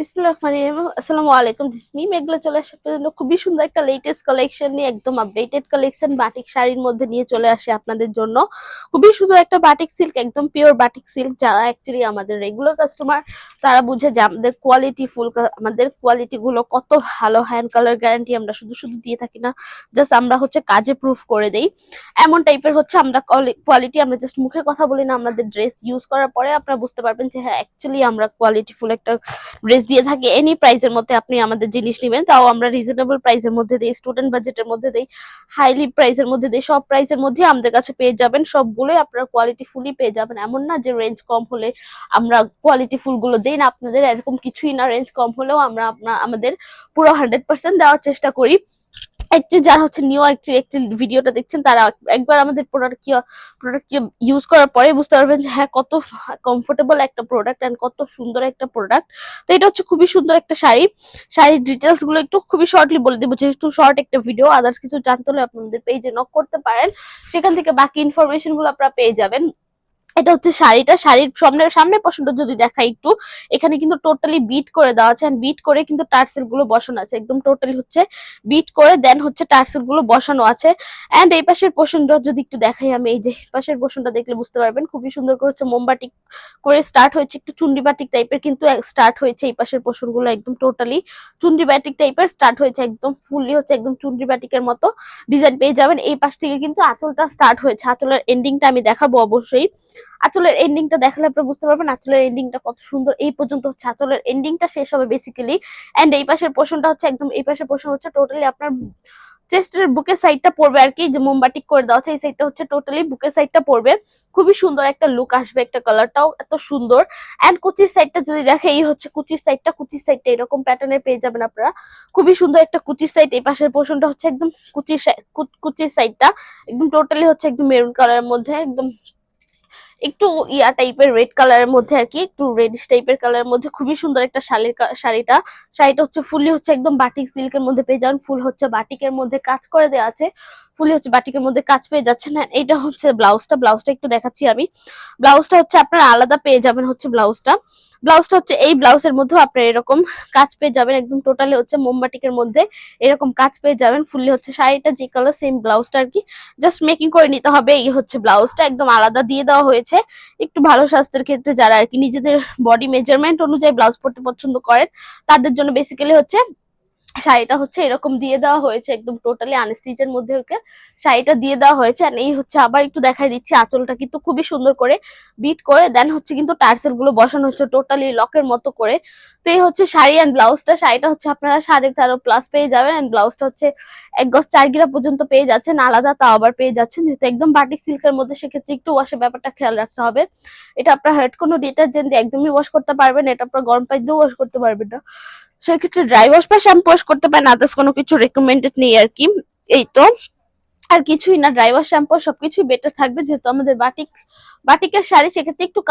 আসসালামু আলাইকুম জিসমি মেঘলা চলে আসে আপনাদের জন্য খুবই সুন্দর একটা লেটেস্ট কালেকশন নিয়ে একদম আপডেটেড কালেকশন বাটিক শাড়ির মধ্যে নিয়ে চলে আসে আপনাদের জন্য খুবই সুন্দর একটা বাটিক সিল্ক একদম পিওর বাটিক সিল্ক যারা অ্যাকচুয়ালি আমাদের রেগুলার কাস্টমার তারা বুঝে যে আমাদের কোয়ালিটি ফুল আমাদের কোয়ালিটি গুলো কত ভালো হ্যান্ড কালার গ্যারান্টি আমরা শুধু শুধু দিয়ে থাকি না জাস্ট আমরা হচ্ছে কাজে প্রুফ করে দেই এমন টাইপের হচ্ছে আমরা কোয়ালিটি আমরা জাস্ট মুখে কথা বলি না আমাদের ড্রেস ইউজ করার পরে আপনারা বুঝতে পারবেন যে হ্যাঁ অ্যাকচুয়ালি আমরা কোয়ালিটি ফুল একটা ড্রেস দিয়ে থাকি এনি প্রাইসের মধ্যে আপনি আমাদের জিনিস নেবেন তাও আমরা রিজনেবল প্রাইসের মধ্যে দিই স্টুডেন্ট বাজেটের মধ্যে দিই হাইলি প্রাইসের মধ্যে দিই সব প্রাইসের মধ্যে আমাদের কাছে পেয়ে যাবেন সবগুলোই আপনারা কোয়ালিটি ফুলই পেয়ে যাবেন এমন না যে রেঞ্জ কম হলে আমরা কোয়ালিটি ফুল গুলো দিই না আপনাদের এরকম কিছুই না রেঞ্জ কম হলেও আমরা আমাদের পুরো 100% দেওয়ার চেষ্টা করি একটি যারা হচ্ছে নিউ একটি ভিডিওটা দেখছেন তারা একবার আমাদের প্রোডাক্ট ইউজ করার পরে বুঝতে পারবেন যে হ্যাঁ কত কমফোর্টেবল একটা প্রোডাক্ট এন্ড কত সুন্দর একটা প্রোডাক্ট তো এটা হচ্ছে খুবই সুন্দর একটা শাড়ির ডিটেলস গুলো একটু খুবই শর্টলি বলে দেবো যেহেতু শর্ট একটা ভিডিও আদার্স কিছু জানতে হলে আপনাদের পেজে নক করতে পারেন সেখান থেকে বাকি ইনফরমেশন গুলো আপনারা পেয়ে যাবেন এটা হচ্ছে শাড়ির সামনের পশনটা যদি দেখাই একটু এখানে কিন্তু টোটালি বিট করে দেওয়া আছে এন্ড বিট করে কিন্তু টার্সেল গুলো বসানো আছে একদম টোটালি হচ্ছে বিট করে দেন হচ্ছে টার্সেল গুলো বসানো আছে এন্ড এই পাশের পোর্শনটা যদি একটু দেখাই আমি এই যে পাশের পোর্শনটা দেখলে বুঝতে পারবেন খুবই সুন্দর করে হচ্ছে মোমবাটিক করে স্টার্ট হয়েছে একটু চুন্ডি বাটিক টাইপের কিন্তু স্টার্ট হয়েছে এই পাশের পোর্শন গুলো একদম টোটালি চুন্ডি বাটিক টাইপের স্টার্ট হয়েছে একদম ফুললি হচ্ছে একদম চুন্ডি বাটিকের মতো ডিজাইন পেয়ে যাবেন এই পাশ থেকে কিন্তু আঁচলটা স্টার্ট হয়েছে আঁচলের এন্ডিংটা আমি দেখাবো অবশ্যই আঁচলের এন্ডিংটা দেখালে আপনারা বুঝতে পারবেন আঁচলের এন্ডিংটা কত সুন্দর এই পর্যন্ত হচ্ছে আঁচলের এন্ডিংটা শেষ হবে বেসিক্যালি এন্ড এই পাশের পোর্শনটা হচ্ছে একদম এই পাশের পোর্শন হচ্ছে টোটালি আপনার চেস্টের বুকের সাইডটা পড়বে আর কি যে মোমবাটিক করে দেওয়া আছে এই সাইডটা হচ্ছে টোটালি বুকের সাইডটা পড়বে খুবই সুন্দর একটা লুক আসবে একটা কালারটাও এত সুন্দর এন্ড কুচির সাইডটা যদি দেখে এই হচ্ছে কুচির সাইডটা এরকম প্যাটার্নের পেয়ে যাবেন আপনারা খুবই সুন্দর একটা কুচির সাইড এই পাশের পোর্শনটা হচ্ছে একদম কুচির সাইডটা একদম টোটালি হচ্ছে একদম মেরুন কালারের মধ্যে একদম একটু ইয়া টাইপের রেড কালারের মধ্যে আর কি একটু রেডিশ টাইপের কালারের মধ্যে খুবই সুন্দর একটা শাড়িটা হচ্ছে ফুললি হচ্ছে একদম বাটিক সিল্কের মধ্যে পেয়ে যান ফুল হচ্ছে বাটিকের মধ্যে কাজ করে দেওয়া আছে ফুলি হচ্ছে বাটিকের মধ্যে কাজ পেয়ে যাচ্ছেন হ্যাঁ এটা হচ্ছে ব্লাউজটা একটু দেখাচ্ছি আমি ব্লাউজটা হচ্ছে আপনারা আলাদা পেয়ে যাবেন হচ্ছে ব্লাউজটা হচ্ছে এই ব্লাউজের মধ্যেও আপনারা এরকম কাজ পেয়ে যাবেন একদম টোটালি হচ্ছে মোমবাটিকের মধ্যে এরকম কাজ পেয়ে যাবেন ফুললি হচ্ছে শাড়িটা যে কালার সেম ব্লাউজটা আর কি জাস্ট মেকিং করে নিতে হবে এই হচ্ছে ব্লাউজটা একদম আলাদা দিয়ে দেওয়া হয়েছে একটু ভালো স্বাস্থ্যের ক্ষেত্রে যারা আর কি নিজেদের বডি মেজারমেন্ট অনুযায়ী ব্লাউজ পরতে পছন্দ করেন তাদের জন্য বেসিক্যালি হচ্ছে শাড়িটা হচ্ছে এরকম দিয়ে দেওয়া হয়েছে একদম টোটালি আনস্টিচের মধ্যে ওকে শাড়িটা দিয়ে দেওয়া হয়েছে আর এই হচ্ছে আবার একটু দেখাই দিচ্ছি আঁচলটা কিন্তু খুবই সুন্দর করে বিট করে দেন হচ্ছে কিন্তু টার্সেল গুলো বসানো হচ্ছে টোটালি লকের মতো করে তো এই হচ্ছে শাড়ি অ্যান্ড ব্লাউজটা শাড়িটা হচ্ছে আপনারা 13.5+ পেয়ে যাবেন অ্যান্ড ব্লাউজটা হচ্ছে 1 গজ 4 গিরা পর্যন্ত পেয়ে যাচ্ছেন আলাদা তাও আবার পেয়ে যাচ্ছেন যেহেতু একদম বাটিক সিল্কের মধ্যে সেক্ষেত্রে একটু ওয়াশের ব্যাপারটা খেয়াল রাখতে হবে এটা আপনার হেড কোনো ডিটারজেন্ট দিয়ে একদমই ওয়াশ করতে পারবেন এটা আপনার গরম পানি দিয়েও ওয়াশ করতে পারবেন না সেক্ষেত্রে ড্রাই ওয়াশ বা শ্যাম্পু ওয়াশ করতে পারেন আদার্স কোনো কিছু রেকমেন্ডেড নেই আর কি এই তো আর কিছুই না ড্রাই ওয়াশ শ্যাম্পু সবকিছুই বেটার থাকবে যেহেতু আমাদের বাটিকের শাড়ি সেক্ষেত্রে একটু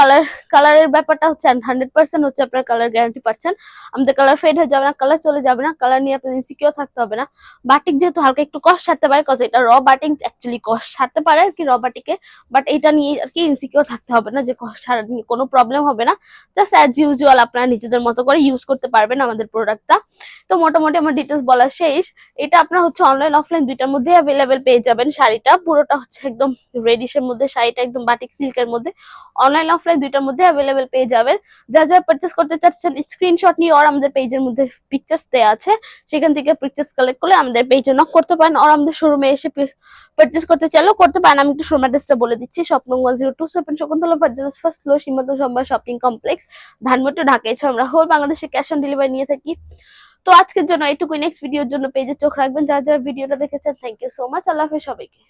কালারের ব্যাপারটা হচ্ছে 100% হচ্ছে আপনার কালার গ্যারান্টি পাচ্ছেন আমাদের কালার ফেড হয়ে যাবে না কালার চলে যাবে না কালার নিয়ে আপনার ইনসিকিউর থাকতে হবে না বাটিক যেহেতু হালকা একটু কষ্ট ছাড়তে পারে কজ এটা র বাটিক অ্যাকচুয়ালি কষ্ট ছাড়তে পারে আর কি র বাটিকে বাট এটা নিয়ে আর কি ইনসিকিউর থাকতে হবে না যে কষ্ট ছাড়া নিয়ে কোনো প্রবলেম হবে না জাস্ট অ্যাজ ইউজুয়াল আপনারা নিজেদের মতো করে ইউজ করতে পারবেন আমাদের প্রোডাক্টটা তো মোটামুটি আমার ডিটেলস বলা শেষ এটা আপনার হচ্ছে অনলাইন অফলাইন দুইটার মধ্যে অ্যাভেলেবেল পেয়ে যাবেন শাড়িটা পুরোটা হচ্ছে একদম রেডিশের মধ্যে শাড়িটা একদম বাটিক সিল্কের মধ্যে অনলাইন অফলাইন দুইটার মধ্যে অ্যাভেলেবেল পেয়ে যাবেন যা পারচেস করতে চাচ্ছেন স্ক্রিনশট নিয়ে আর আমাদের পেজের মধ্যে পিকচার্স দেওয়া আছে সেখান থেকে পিকচার্স কালেক্ট করলে আমাদের পেজে নক করতে পারেন আর আমাদের শোরুমে এসে পারচেস করতে চাইলেও করতে পারেন আমি একটু শোরুম অ্যাড্রেসটা বলে দিচ্ছি শপ নং 1027 শকুন্তলা ফার্জানাস ফার্স্ট ফ্লোর সীমান্ত সম্ভার শপিং কমপ্লেক্স ধানমন্ডি ঢাকা এছাড়া আমরা হোল বাংলাদেশে ক্যাশ অন ডেলিভারি নিয়ে থাকি তো আজকের জন্য এইটুকুই নেক্সট ভিডিওর জন্য পেজে চোখ রাখবেন যারা যারা ভিডিওটা দেখেছেন থ্যাংক ইউ সো মাচ আল্লাহ হাফেজ সবাইকে